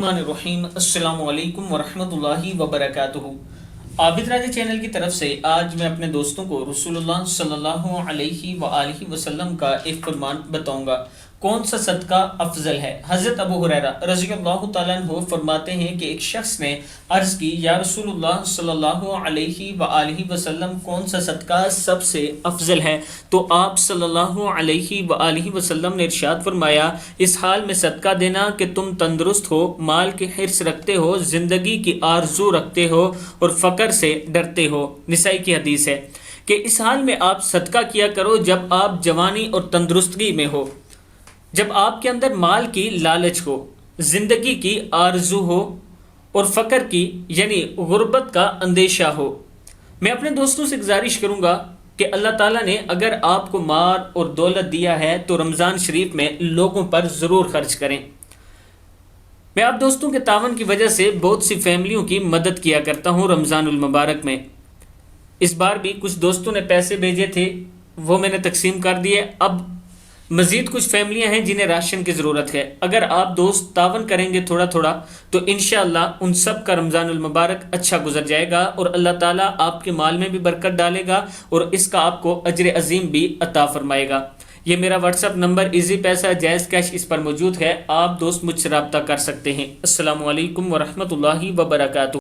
الرحیم السلام علیکم ورحمۃ اللہ وبرکاتہ۔ آبدراجہ چینل کی طرف سے آج میں اپنے دوستوں کو رسول اللہ صلی اللہ علیہ وآلہ وسلم کا ایک فرمان بتاؤں گا۔ کون سا صدقہ افضل ہے؟ حضرت ابو ہریرہ رضی اللہ تعالیٰ عنہ فرماتے ہیں کہ ایک شخص نے عرض کی، یا رسول اللہ صلی اللہ علیہ وآلہ وسلم کون سا صدقہ سب سے افضل ہے؟ تو آپ صلی اللہ علیہ وآلہ وسلم نے ارشاد فرمایا، اس حال میں صدقہ دینا کہ تم تندرست ہو، مال کی حرص رکھتے ہو، زندگی کی آرزو رکھتے ہو اور فقر سے ڈرتے ہو۔ نسائی کی حدیث ہے کہ اس حال میں آپ صدقہ کیا کرو جب آپ جوانی اور تندرستگی میں ہو، جب آپ کے اندر مال کی لالچ ہو، زندگی کی آرزو ہو اور فقر کی یعنی غربت کا اندیشہ ہو۔ میں اپنے دوستوں سے گزارش کروں گا کہ اللہ تعالیٰ نے اگر آپ کو مال اور دولت دیا ہے تو رمضان شریف میں لوگوں پر ضرور خرچ کریں۔ میں آپ دوستوں کے تعاون کی وجہ سے بہت سی فیملیوں کی مدد کیا کرتا ہوں رمضان المبارک میں۔ اس بار بھی کچھ دوستوں نے پیسے بھیجے تھے، وہ میں نے تقسیم کر دیے۔ اب مزید کچھ فیملیاں ہیں جنہیں راشن کی ضرورت ہے۔ اگر آپ دوست تعاون کریں گے تھوڑا تھوڑا تو انشاءاللہ ان سب کا رمضان المبارک اچھا گزر جائے گا اور اللہ تعالیٰ آپ کے مال میں بھی برکت ڈالے گا اور اس کا آپ کو اجر عظیم بھی عطا فرمائے گا۔ یہ میرا واٹس ایپ نمبر ایزی پیسہ جائز کیش اس پر موجود ہے، آپ دوست مجھ سے رابطہ کر سکتے ہیں۔ السلام علیکم ورحمۃ اللہ وبرکاتہ۔